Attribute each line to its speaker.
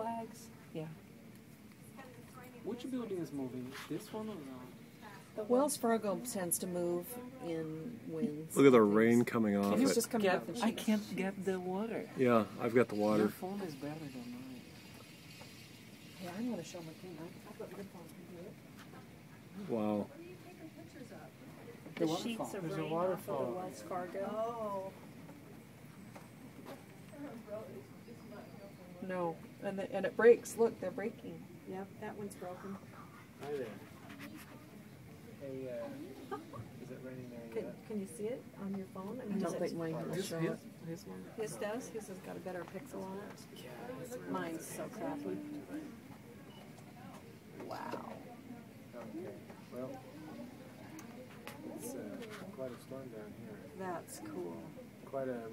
Speaker 1: flags? Yeah.
Speaker 2: Which building is moving? This one or no?
Speaker 1: Wells Fargo tends to move in winds.
Speaker 3: Look at the rain coming off
Speaker 1: It's
Speaker 3: it.
Speaker 1: just coming off the sheet.
Speaker 2: I can't get the water.
Speaker 3: Yeah, I've got the
Speaker 2: Your
Speaker 3: water.
Speaker 2: phone is better than mine.
Speaker 1: Yeah, I'm going to show my thing. I've got my phone.
Speaker 3: Wow.
Speaker 1: The sheets of rain off of the Wells Fargo.
Speaker 4: Oh.
Speaker 1: No, and it breaks. Look, they're breaking. Yep, that one's broken.
Speaker 2: Hi there. Hey, is it raining there yet?
Speaker 1: Can you see it on your phone? I don't think mine will show it. His does? His has got a better pixel on it. Yeah. Mine's so crappy. Wow.
Speaker 2: Okay. Well, it's quite a storm down here.
Speaker 1: That's cool.
Speaker 2: Quite a